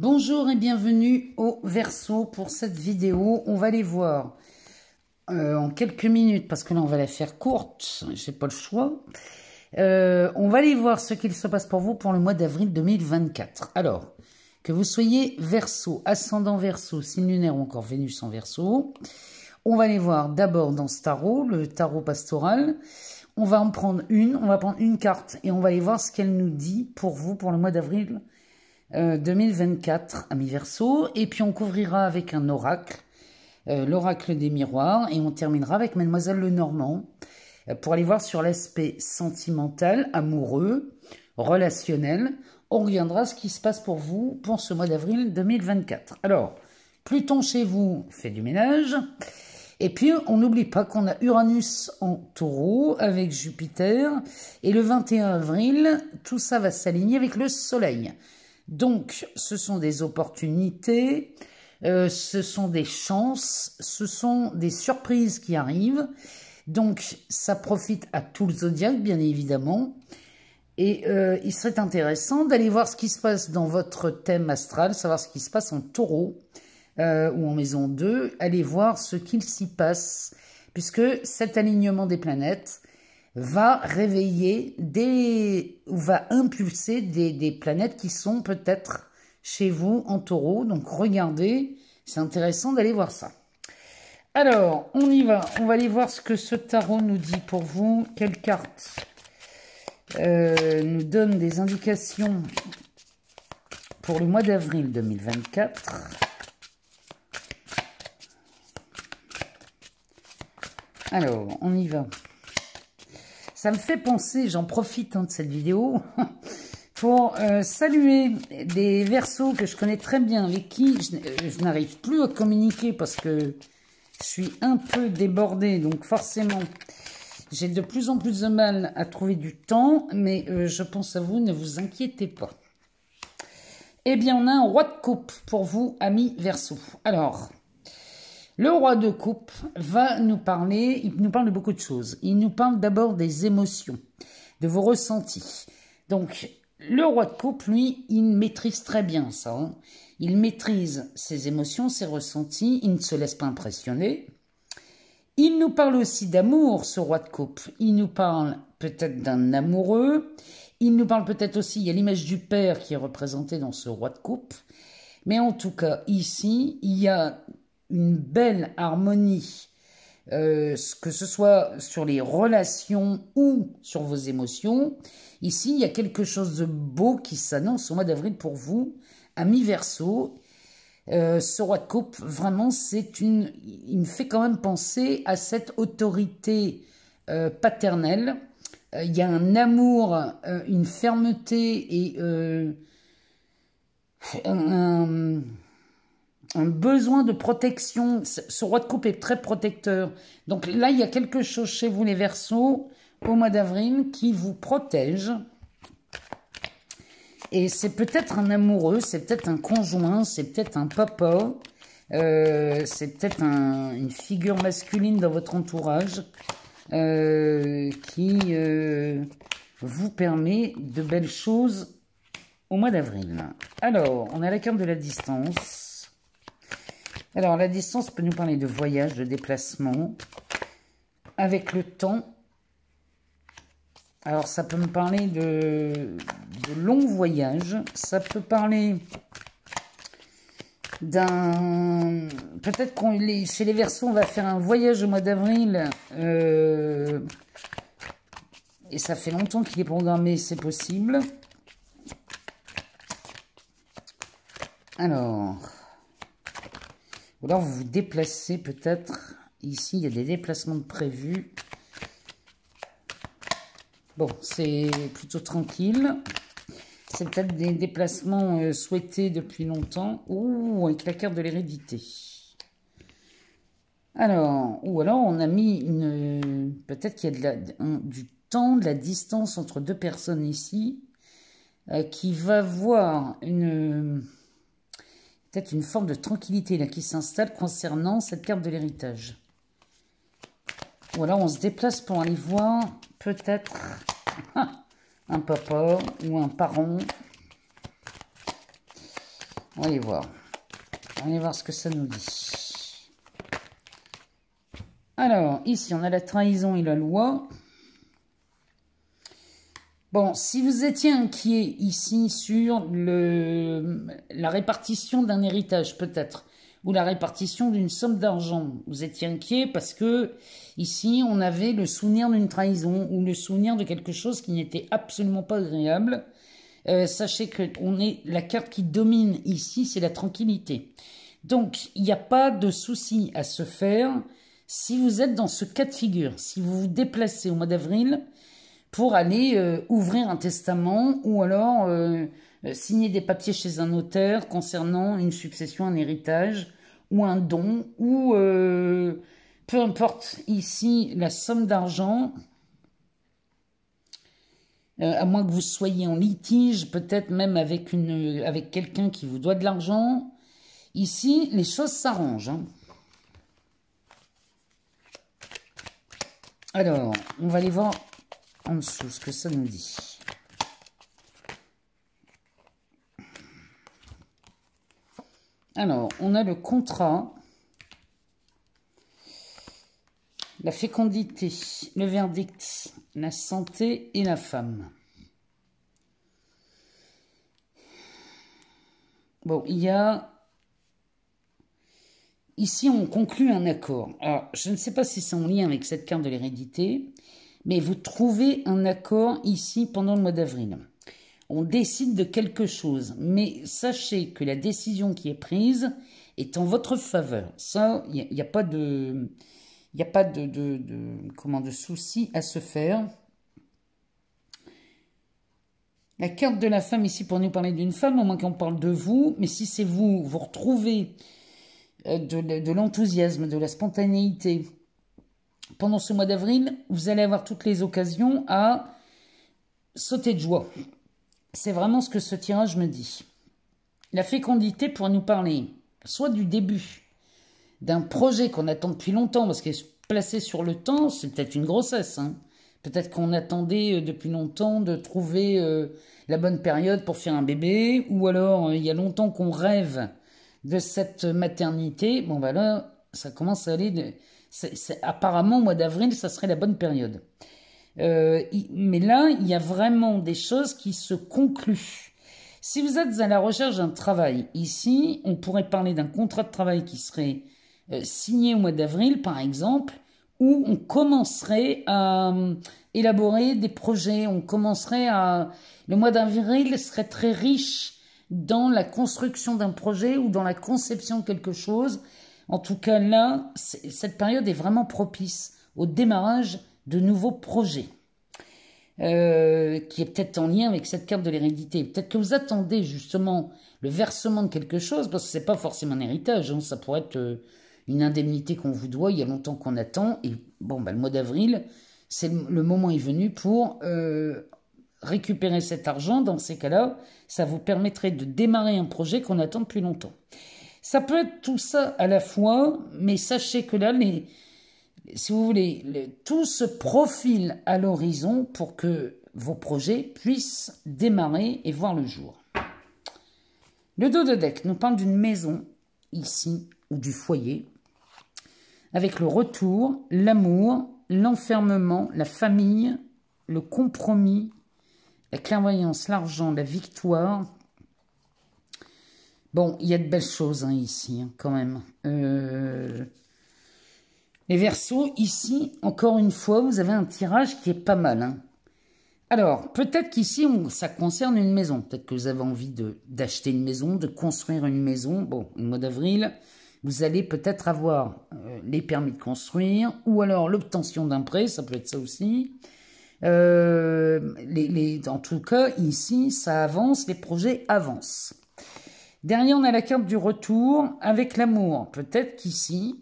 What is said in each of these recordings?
Bonjour et bienvenue au Verseau pour cette vidéo. On va aller voir en quelques minutes, parce que là on va la faire courte, j'ai pas le choix. On va aller voir ce qu'il se passe pour vous pour le mois d'avril 2024. Alors, que vous soyez Verseau, ascendant Verseau, signe lunaire ou encore Vénus en Verseau, on va aller voir d'abord dans ce tarot, le tarot pastoral. On va prendre une carte et on va aller voir ce qu'elle nous dit pour vous pour le mois d'avril 2024, amis Verseau, et puis on couvrira avec un oracle, l'oracle des miroirs, et on terminera avec Mademoiselle Lenormand pour aller voir sur l'aspect sentimental, amoureux, relationnel. On regardera ce qui se passe pour vous pour ce mois d'avril 2024. Alors, Pluton chez vous fait du ménage, et puis on n'oublie pas qu'on a Uranus en Taureau avec Jupiter, et le 21 avril, tout ça va s'aligner avec le Soleil. Donc, ce sont des opportunités, ce sont des chances, ce sont des surprises qui arrivent. Donc, ça profite à tout le zodiaque, bien évidemment. Et il serait intéressant d'aller voir ce qui se passe dans votre thème astral, savoir ce qui se passe en Taureau ou en maison 2. Allez voir ce qu'il s'y passe, puisque cet alignement des planètes va réveiller va impulser des planètes qui sont peut-être chez vous en Taureau. Donc regardez, c'est intéressant d'aller voir ça. Alors, on y va. On va aller voir ce que ce tarot nous dit pour vous. Quelle carte nous donne des indications pour le mois d'avril 2024. Alors, on y va. Ça me fait penser, j'en profite de cette vidéo, pour saluer des Verseaux que je connais très bien, avec qui je n'arrive plus à communiquer parce que je suis un peu débordée. Donc forcément, j'ai de plus en plus de mal à trouver du temps, mais je pense à vous, ne vous inquiétez pas. Eh bien, on a un roi de coupe pour vous, amis Verseaux. Alors, le roi de coupe va nous parler, il nous parle de beaucoup de choses. Il nous parle d'abord des émotions, de vos ressentis. Donc, le roi de coupe, lui, il maîtrise très bien ça. Hein. Il maîtrise ses émotions, ses ressentis, il ne se laisse pas impressionner. Il nous parle aussi d'amour, ce roi de coupe. Il nous parle peut-être d'un amoureux. Il nous parle peut-être aussi, il y a l'image du père qui est représentée dans ce roi de coupe. Mais en tout cas, ici, il y a une belle harmonie, que ce soit sur les relations ou sur vos émotions. Ici, il y a quelque chose de beau qui s'annonce au mois d'avril pour vous, amis Verseau. Ce roi de coupe, vraiment, il me fait quand même penser à cette autorité paternelle. Il y a un amour, une fermeté et un besoin de protection. Ce roi de coupe est très protecteur. Donc là, il y a quelque chose chez vous, les Verseaux, au mois d'avril, qui vous protège. Et c'est peut-être un amoureux, c'est peut-être un conjoint, c'est peut-être un papa, c'est peut-être une figure masculine dans votre entourage qui vous permet de belles choses au mois d'avril. Alors, on a la carte de la distance. Alors, la distance peut nous parler de voyage, de déplacement, avec le temps. Alors, ça peut me parler de longs voyages. Ça peut parler d'un... Peut-être chez les Verseaux, on va faire un voyage au mois d'avril. Et ça fait longtemps qu'il est programmé, c'est possible. Alors... Ou alors, vous vous déplacez peut-être. Ici, il y a des déplacements de prévus. Bon, c'est plutôt tranquille. C'est peut-être des déplacements souhaités depuis longtemps. Ouh, avec la carte de l'hérédité. Alors, ou alors on a mis peut-être qu'il y a du temps, de la distance entre deux personnes ici, qui va voir peut-être une forme de tranquillité là qui s'installe concernant cette carte de l'héritage. Ou alors on se déplace pour aller voir peut-être un papa ou un parent On va aller voir. On va aller voir ce que ça nous dit. Alors, ici, on a la trahison et la loi. Bon, si vous étiez inquiet ici sur la répartition d'un héritage, peut-être, ou la répartition d'une somme d'argent, vous étiez inquiet parce que ici, on avait le souvenir d'une trahison ou le souvenir de quelque chose qui n'était absolument pas agréable. Sachez que la carte qui domine ici, c'est la tranquillité. Donc, il n'y a pas de souci à se faire si vous êtes dans ce cas de figure. Si vous vous déplacez au mois d'avril pour aller ouvrir un testament ou alors signer des papiers chez un notaire concernant une succession, un héritage ou un don ou peu importe ici la somme d'argent. À moins que vous soyez en litige, peut-être même avec quelqu'un qui vous doit de l'argent. Ici, les choses s'arrangent. Hein. Alors, on va aller voir en dessous ce que ça nous dit. Alors, on a le contrat, la fécondité, le verdict, la santé et la femme. Bon, il y a... Ici, on conclut un accord. Alors, je ne sais pas si c'est en lien avec cette carte de l'hérédité, mais vous trouvez un accord ici pendant le mois d'avril. On décide de quelque chose, mais sachez que la décision qui est prise est en votre faveur. Ça, il n'y a pas de... Il n'y a pas de souci à se faire. La carte de la femme ici pour nous parler d'une femme, au moins qu'on parle de vous. Mais si c'est vous, vous retrouvez de l'enthousiasme, de la spontanéité. Pendant ce mois d'avril, vous allez avoir toutes les occasions à sauter de joie. C'est vraiment ce que ce tirage me dit. La fécondité pour nous parler soit du début d'un projet qu'on attend depuis longtemps, parce qu'il est placé sur le temps, c'est peut-être une grossesse. Hein. Peut-être qu'on attendait depuis longtemps de trouver la bonne période pour faire un bébé, ou alors il y a longtemps qu'on rêve de cette maternité. Bon, ben là, ça commence à aller... apparemment, au mois d'avril, ça serait la bonne période. Mais là, il y a vraiment des choses qui se concluent. Si vous êtes à la recherche d'un travail, ici, on pourrait parler d'un contrat de travail qui serait signé au mois d'avril, par exemple, où on commencerait à élaborer des projets, on commencerait à... Le mois d'avril serait très riche dans la construction d'un projet ou dans la conception de quelque chose. En tout cas, là, cette période est vraiment propice au démarrage de nouveaux projets, qui est peut-être en lien avec cette carte de l'hérédité. Peut-être que vous attendez justement le versement de quelque chose, parce que ce n'est pas forcément un héritage, hein, ça pourrait être une indemnité qu'on vous doit, il y a longtemps qu'on attend, et bon, bah, le mois d'avril, le moment est venu pour récupérer cet argent. Dans ces cas-là, ça vous permettrait de démarrer un projet qu'on attend depuis longtemps. Ça peut être tout ça à la fois, mais sachez que là, si vous voulez, tout se profile à l'horizon pour que vos projets puissent démarrer et voir le jour. Le dos de deck nous parle d'une maison, ici, ou du foyer, avec le retour, l'amour, l'enfermement, la famille, le compromis, la clairvoyance, l'argent, la victoire. Bon, il y a de belles choses hein, ici, hein, quand même. Les Verseaux, ici, encore une fois, vous avez un tirage qui est pas mal. Hein. Alors, peut-être qu'ici, ça concerne une maison. Peut-être que vous avez envie d'acheter une maison, de construire une maison. Bon, au mois d'avril, vous allez peut-être avoir les permis de construire ou alors l'obtention d'un prêt, ça peut être ça aussi. En tout cas, ici, ça avance, les projets avancent. Derrière, on a la carte du retour avec l'amour. Peut-être qu'ici,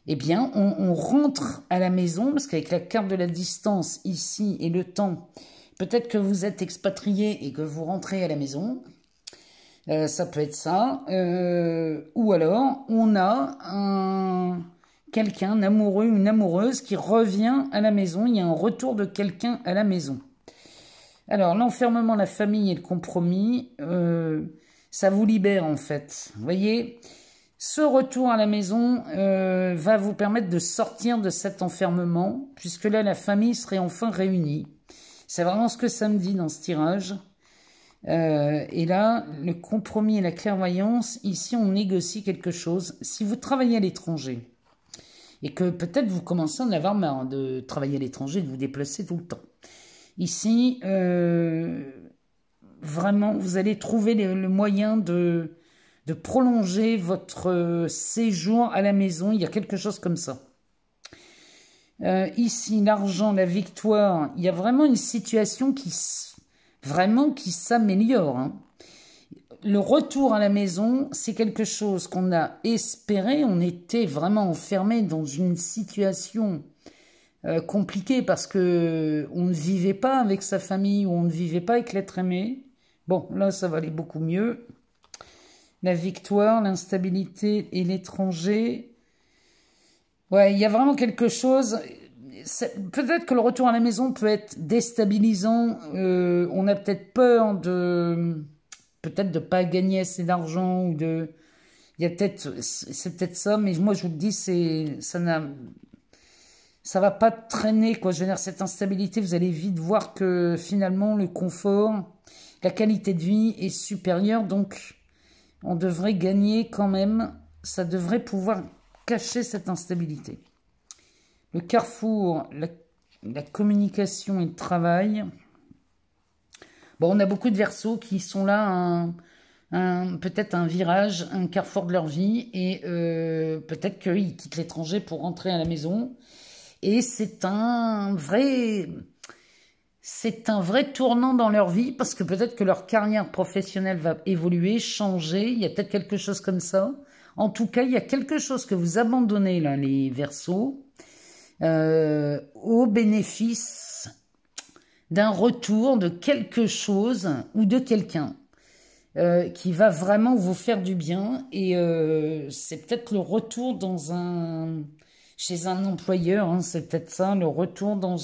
eh bien, on rentre à la maison, parce qu'avec la carte de la distance ici et le temps, peut-être que vous êtes expatrié et que vous rentrez à la maison. Ça peut être ça. Ou alors, on a quelqu'un, un amoureux, une amoureuse qui revient à la maison. Il y a un retour de quelqu'un à la maison. Alors, l'enfermement, la famille et le compromis, Ça vous libère en fait. Vous voyez, ce retour à la maison va vous permettre de sortir de cet enfermement, puisque là, la famille serait enfin réunie. C'est vraiment ce que ça me dit dans ce tirage. Et là, le compromis et la clairvoyance, ici, on négocie quelque chose. Si vous travaillez à l'étranger, et que peut-être vous commencez à en avoir marre de travailler à l'étranger, de vous déplacer tout le temps. Ici, vraiment, vous allez trouver le moyen de prolonger votre séjour à la maison. Il y a quelque chose comme ça. Ici, l'argent, la victoire, il y a vraiment une situation qui s'améliore. Hein. Le retour à la maison, c'est quelque chose qu'on a espéré. On était vraiment enfermé dans une situation compliquée parce que on ne vivait pas avec sa famille ou on ne vivait pas avec l'être aimé. Bon, là, ça va aller beaucoup mieux. La victoire, l'instabilité et l'étranger. Ouais, il y a vraiment quelque chose. Peut-être que le retour à la maison peut être déstabilisant. On a peut-être peur de pas gagner assez d'argent ou de. Il y a peut-être, c'est peut-être ça, mais moi je vous le dis, ça va pas traîner quoi. Je veux dire, cette instabilité, vous allez vite voir que finalement le confort, la qualité de vie est supérieure, donc on devrait gagner quand même. Ça devrait pouvoir cacher cette instabilité. Le carrefour, la communication et le travail. Bon, on a beaucoup de Verseaux qui sont là, peut-être un virage, un carrefour de leur vie, et peut-être qu'ils quittent l'étranger pour rentrer à la maison. Et c'est un vrai tournant dans leur vie, parce que peut-être que leur carrière professionnelle va évoluer, changer, il y a peut-être quelque chose comme ça. En tout cas, il y a quelque chose que vous abandonnez, là, les Verseaux, au bénéfice d'un retour de quelque chose ou de quelqu'un qui va vraiment vous faire du bien. Et c'est peut-être le retour chez un employeur, hein, c'est peut-être ça, le retour dans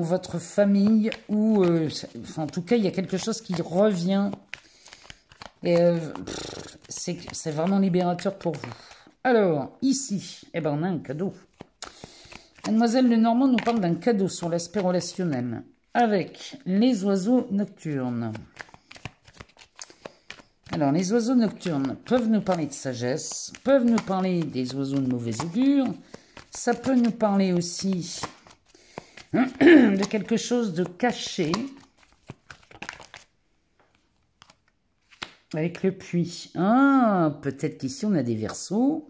votre famille, ou enfin, en tout cas, il y a quelque chose qui revient. Et c'est vraiment libérateur pour vous. Alors, ici, eh ben, on a un cadeau. Mademoiselle Lenormand nous parle d'un cadeau sur l'aspect relationnel avec les oiseaux nocturnes. Alors, les oiseaux nocturnes peuvent nous parler de sagesse, peuvent nous parler des oiseaux de mauvais augure. Ça peut nous parler aussi de quelque chose de caché avec le puits. Ah, peut-être qu'ici on a des Verseaux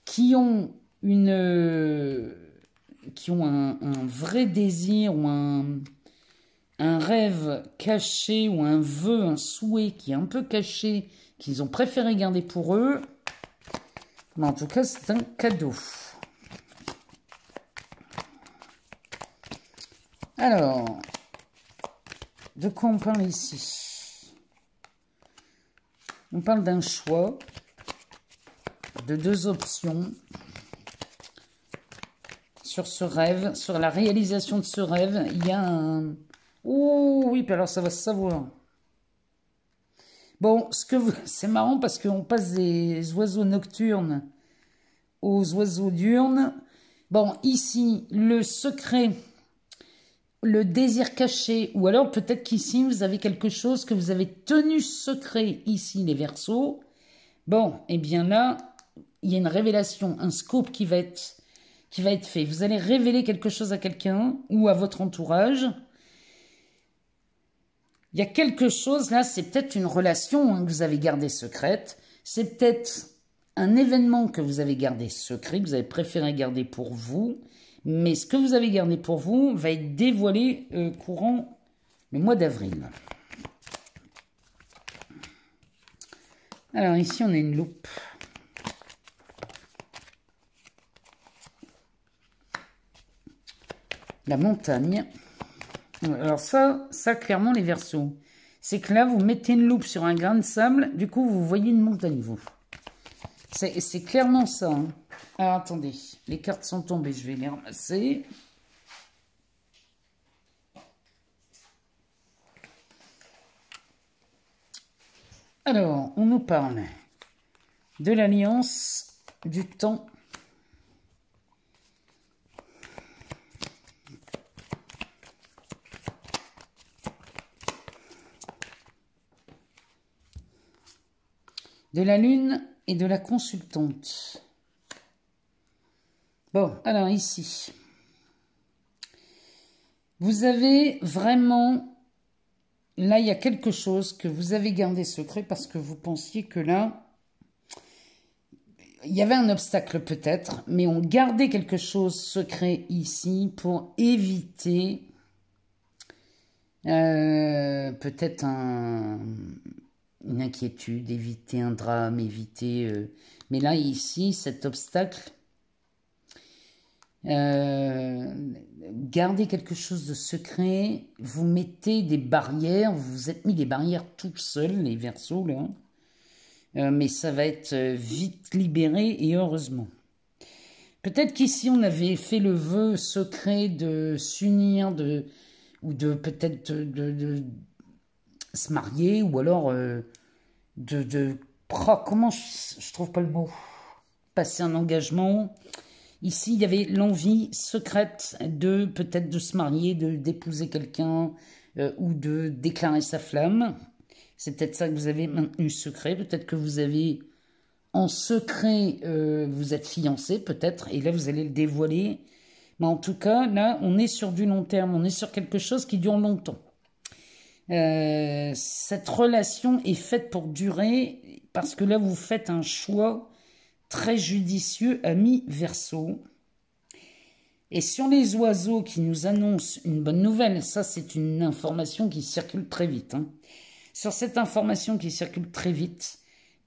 qui ont un vrai désir ou un rêve caché ou un vœu, un souhait qui est un peu caché, qu'ils ont préféré garder pour eux. Mais en tout cas, c'est un cadeau. Alors, de quoi on parle ici? On parle d'un choix, de deux options sur ce rêve, sur la réalisation de ce rêve. Il y a un... Oh oui, puis alors ça va se savoir. Bon, c'est marrant parce qu'on passe des oiseaux nocturnes aux oiseaux diurnes. Bon, ici, le secret, le désir caché, ou alors peut-être qu'ici, vous avez quelque chose que vous avez tenu secret, ici, les Verseaux. Bon, et bien là, il y a une révélation, un scoop qui va être fait. Vous allez révéler quelque chose à quelqu'un ou à votre entourage. Il y a quelque chose, là, c'est peut-être une relation que vous avez gardée secrète. C'est peut-être un événement que vous avez gardé secret, que vous avez préféré garder pour vous. Mais ce que vous avez gardé pour vous va être dévoilé courant le mois d'avril. Alors ici, on a une loupe. La montagne. Alors ça clairement, les Verseaux, c'est que là, vous mettez une loupe sur un grain de sable, du coup, vous voyez une montagne, vous. C'est clairement ça. Hein. Alors, attendez, les cartes sont tombées, je vais les ramasser. Alors, on nous parle de l'alliance, du temps, de la lune et de la consultante. Bon, alors ici, vous avez vraiment... Là, il y a quelque chose que vous avez gardé secret parce que vous pensiez que là, il y avait un obstacle peut-être, mais on gardait quelque chose secret ici pour éviter peut-être une inquiétude, éviter un drame, éviter... Mais là, ici, cet obstacle... gardez quelque chose de secret, vous mettez des barrières, vous vous êtes mis des barrières tout seuls, les Verseaux, là. Mais ça va être vite libéré et heureusement. Peut-être qu'ici, on avait fait le vœu secret de s'unir, ou de peut-être de se marier, ou alors comment je trouve pas le mot, passer un engagement. Ici, il y avait l'envie secrète de peut-être de se marier, d'épouser quelqu'un ou de déclarer sa flamme. C'est peut-être ça que vous avez maintenu secret. Peut-être que vous avez en secret, vous êtes fiancé peut-être, et là vous allez le dévoiler. Mais en tout cas, là, on est sur du long terme, on est sur quelque chose qui dure longtemps. Cette relation est faite pour durer parce que là, vous faites un choix très judicieux, amis Verseau. Et sur les oiseaux qui nous annoncent une bonne nouvelle, ça c'est une information qui circule très vite. Hein. Sur cette information qui circule très vite,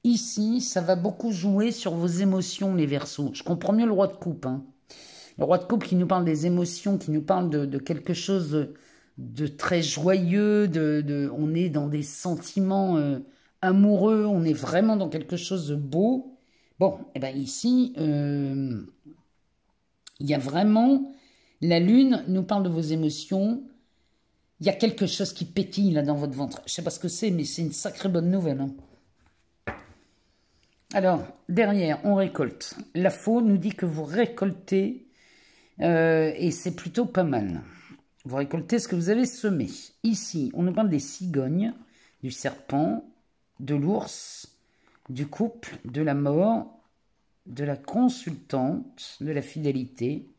ici, ça va beaucoup jouer sur vos émotions, les Verseaux. Je comprends mieux le roi de coupe. Hein. Le roi de coupe qui nous parle des émotions, qui nous parle de quelque chose de très joyeux, on est dans des sentiments amoureux, on est vraiment dans quelque chose de beau. Bon, et bien ici, il y a vraiment, la lune nous parle de vos émotions, il y a quelque chose qui pétille là dans votre ventre. Je ne sais pas ce que c'est, mais c'est une sacrée bonne nouvelle. Hein. Alors, derrière, on récolte. La faux nous dit que vous récoltez, et c'est plutôt pas mal. Vous récoltez ce que vous avez semé. Ici, on nous parle des cigognes, du serpent, de l'ours, du couple, de la mort, de la consultante, de la fidélité,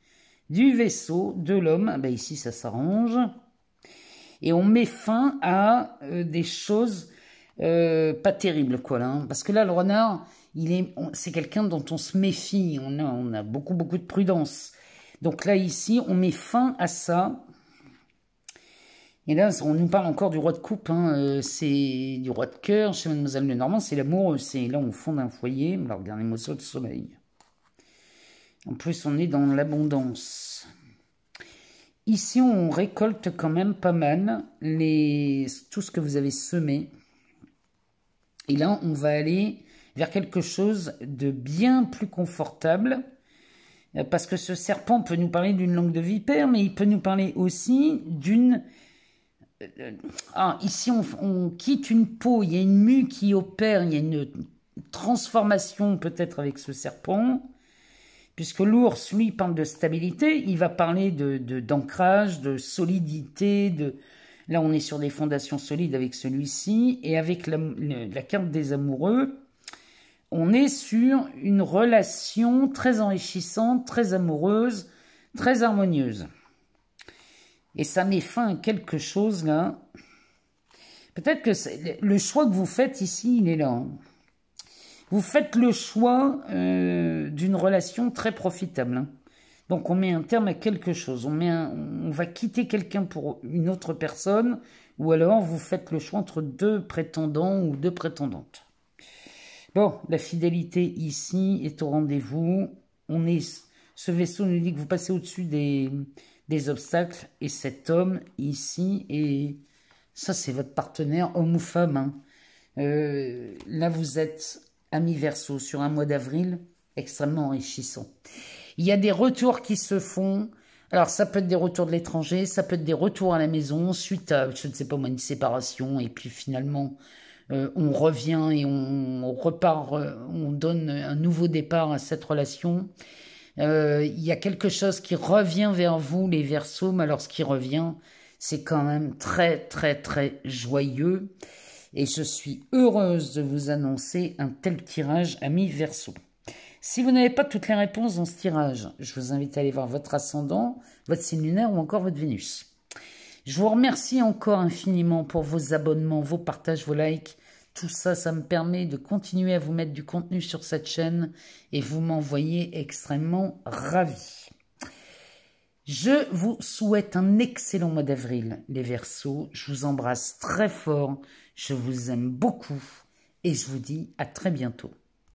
du vaisseau, de l'homme. Ben ici, ça s'arrange. Et on met fin à des choses pas terribles, quoi, là. Hein. Parce que là, le renard, c'est quelqu'un dont on se méfie. On a beaucoup de prudence. Donc là, ici, on met fin à ça. Et là, on nous parle encore du roi de coupe, hein, c'est du roi de cœur, chez Mademoiselle Lenormand, c'est l'amour, c'est là au fond d'un foyer. Alors, regardez-moi ça, le soleil. En plus, on est dans l'abondance. Ici, on récolte quand même pas mal tout ce que vous avez semé. Et là, on va aller vers quelque chose de bien plus confortable. Parce que ce serpent peut nous parler d'une langue de vipère, mais il peut nous parler aussi d'une... ici, on quitte une peau, il y a une mue qui opère, il y a une transformation peut-être avec ce serpent, puisque l'ours, lui, parle de stabilité, il va parler d'ancrage, de solidité, là on est sur des fondations solides avec celui-ci, et avec la carte des amoureux, on est sur une relation très enrichissante, très amoureuse, très harmonieuse. Et ça met fin à quelque chose, là. Peut-être que le choix que vous faites ici, il est là. Hein. Vous faites le choix d'une relation très profitable. Hein. Donc, on met un terme à quelque chose. On va quitter quelqu'un pour une autre personne. Ou alors, vous faites le choix entre deux prétendants ou deux prétendantes. Bon, la fidélité ici est au rendez-vous. Ce vaisseau nous dit que vous passez au-dessus des obstacles, et cet homme ici, et ça c'est votre partenaire, homme ou femme. Hein. Là vous êtes amis Verseau sur un mois d'avril extrêmement enrichissant. Il y a des retours qui se font, alors ça peut être des retours de l'étranger, ça peut être des retours à la maison suite à, je ne sais pas moi, une séparation, et puis finalement on revient et on repart, on donne un nouveau départ à cette relation. Il y a quelque chose qui revient vers vous, les Verseaux, mais alors ce qui revient, c'est quand même très, très, très joyeux. Et je suis heureuse de vous annoncer un tel tirage, amis Verseaux. Si vous n'avez pas toutes les réponses dans ce tirage, je vous invite à aller voir votre ascendant, votre signe lunaire ou encore votre Vénus. Je vous remercie encore infiniment pour vos abonnements, vos partages, vos likes. Tout ça, ça me permet de continuer à vous mettre du contenu sur cette chaîne et vous m'envoyez extrêmement ravi. Je vous souhaite un excellent mois d'avril, les Verseaux. Je vous embrasse très fort, je vous aime beaucoup et je vous dis à très bientôt.